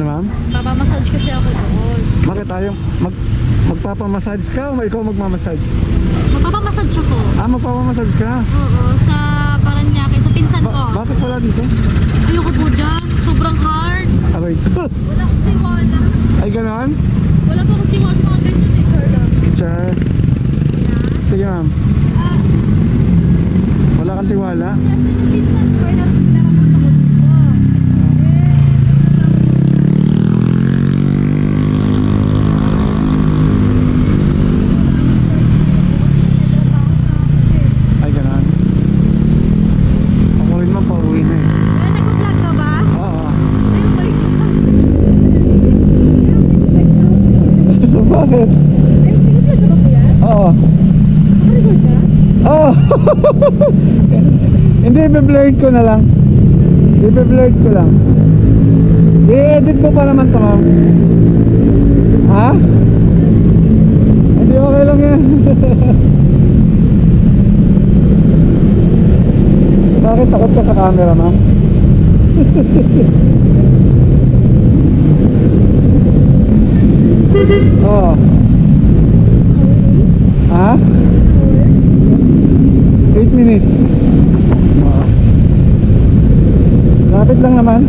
ma'am? Papamassage kasi ako doon. Bakit tayo magpapamassage ka o ikaw magmamassage? Magpapamassage ako. Magpapamassage ka? Oo, sa Paranaque, sa pinsan ko. Bakit wala dito? Ayoko po dyan. Sobrang hard. Aray. Wala akong tiwala. Ay, gano'n? Wala pa akong tiwala sa mga ganyan eh. Sure lang. Sure. Sige ma'am. Wala kang tiwala? Kasi yung pinsan ko ay narapunta ko dito. Ay, gano'n. Ako rin ma'am, pauwi na eh. Nag-vlog ka ba? Oo. Ayun ba yun? Bakit? Ayun, nag-vlog ka ba po yan? Oo. Naka-record ka? Oo. Hindi, i-blurred ko na lang. I-blurred ko lang. I-edit ko pa naman ito ma'am. Ha? Hindi, okay lang yan. Bakit takot ka sa camera ma'am? Oo. Ha? 8 minutes. Oo. Lapit lang naman.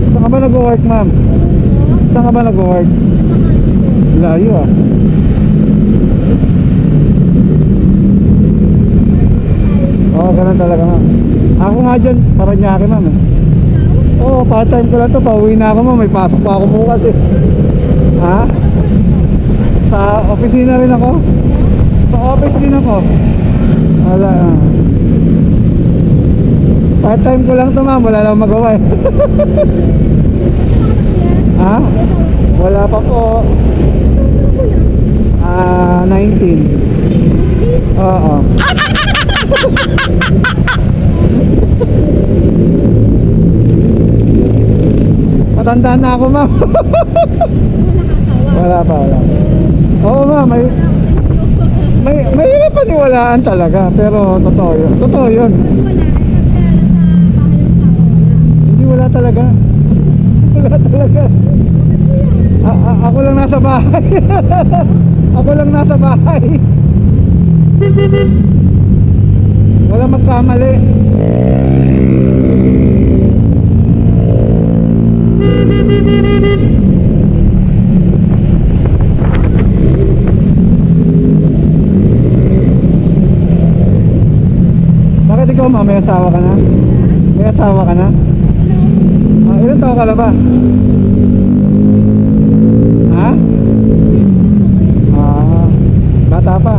Saan ka ba nag-work ma'am? Saan ka ba nag-work? Layo ah. Oo, ganun talaga ma'am. Ako nga dyan, Paranaque ma'am eh. Oo, part-time ko lang to. Pauwi na ako ma'am. May pasok pa ako bukas eh. Ha? Sa opisina rin ako. Sa office din ako. Wala ah. Part-time ko lang to ma'am. Wala lang magawa eh. Ha? Wala pa po. 19. Oo. Matanda na ako ma'am. Wala pa, wala. Oo ma'am, may hirap paniwalaan talaga. Pero totoo yun. Totoo yun. Hindi, wala talaga. Wala talaga. Ako lang nasa bahay. Ako lang nasa bahay. Wala magkamali. Bakit ikaw ma? May asawa ka na? May asawa ka na? Ilan taon ka na ba? Ha? Bata pa.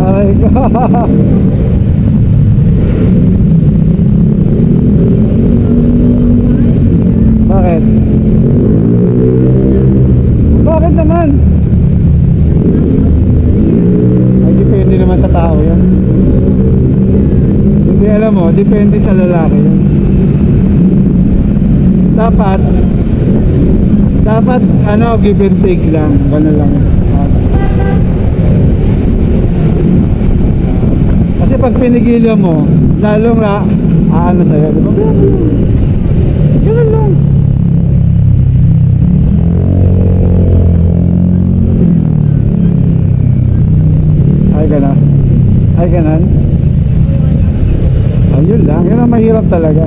Aray ko. Bakit? Bakit naman? Ay, depende naman sa tao yan. Hindi, alam mo, depende sa lalaki yan. Dapat ano, give and take lang. Gano'n lang. Kasi pag pinigilan mo, lalong ano sa'yo, di ba? Gano'n lang. Ay, gano'n. Ay, gano'n. Ayun lang. Yun ang mahirap talaga.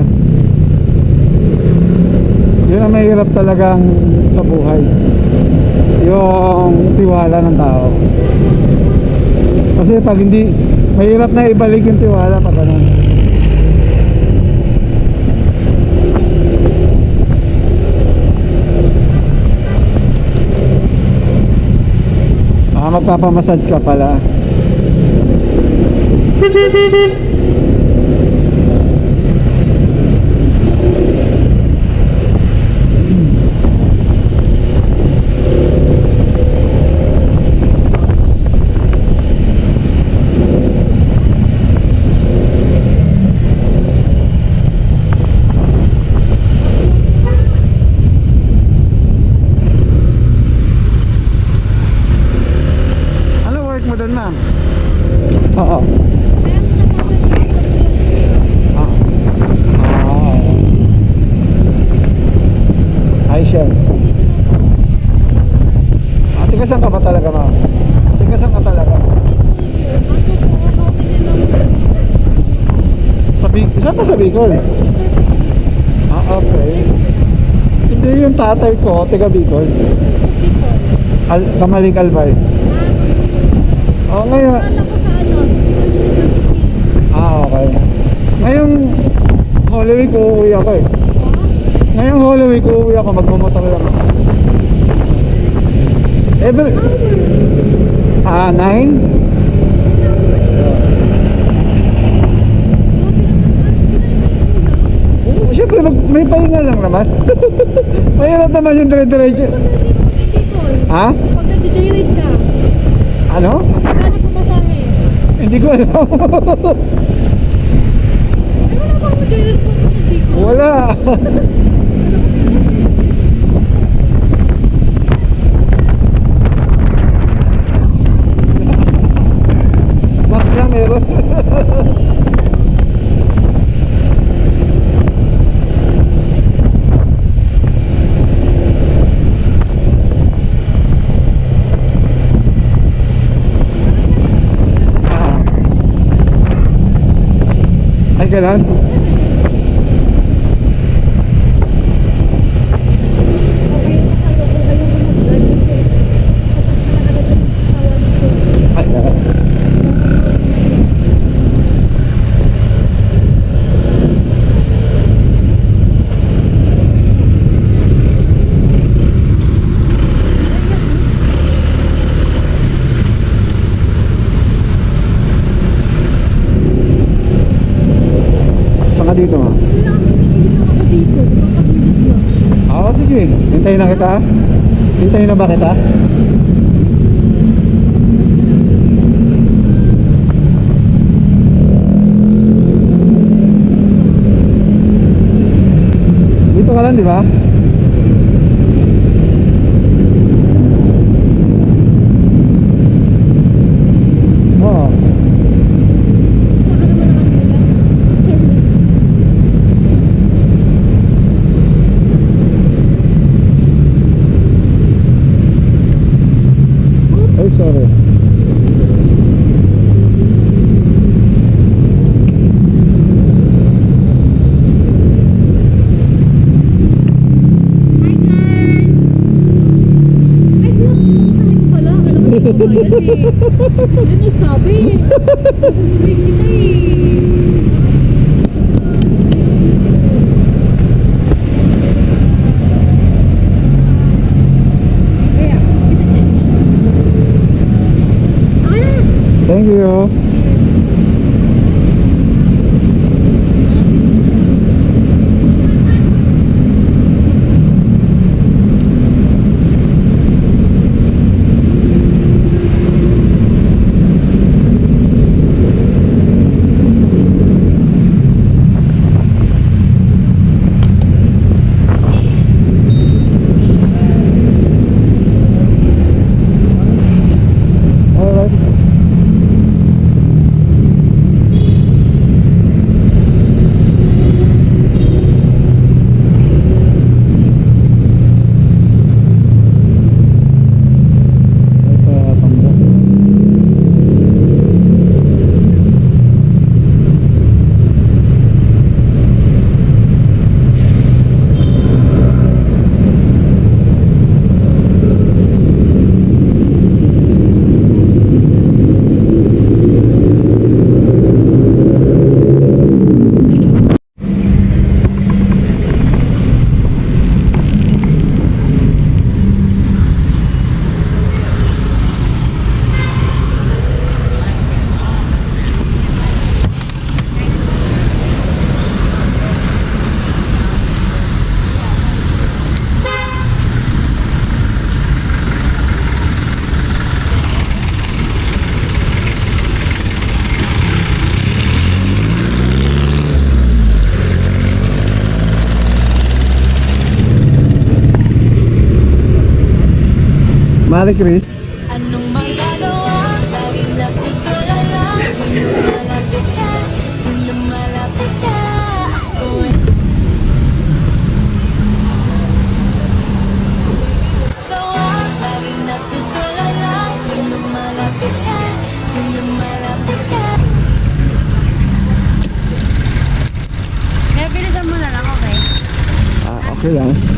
Yun ang mahirap talagang sa buhay. Yung tiwala ng tao. Kasi pag hindi, mahirap na ibalik yung tiwala pag ano. Magpapamassage ka pala. Oo. Kaya ako napapagod ko. Ah. Ay, siya. Tigasan ka ba talaga, ma'am? Tigasan ka talaga. Kaso po, kami nilang Sa Bicol? Saan pa sa Bicol? Okay. Hindi yung tatay ko, taga Bicol. Kamaling Albay. Ngayon. Akala ko sa ano, sa Bicol University. Okay. Ngayong Holy Week, uuwi ako eh. Ngayong Holy Week, uuwi ako, magmamotor lang ako. Every... 9? Siyempre, may pahinga lang naman. Mahirap naman yung dire-diretso. Ha? Pag nag-joyride ka, Ano? magkano pumasahe? Hindi ko alam. Ano na bang mag-joyride po sa Bicol? Wala. Mas lang meron. Ay, ganun? Ay, ganun. Saan ka dito, ma? Ako dito, papagilid lang. Sige. Hintayin na kita. Hintayin na ba kita? Dito ka lang, di ba? Oo. Tsaka naman ang ano nila. Ay, sorry. Ay, look, sabi ko pala, alam mo ko ba yan eh. Yan ang sabi. Hindi kita eh. Kaya, okay na. Thank you. Mari Chris. Anong magagawa? Laging napigala lang. Okay lang.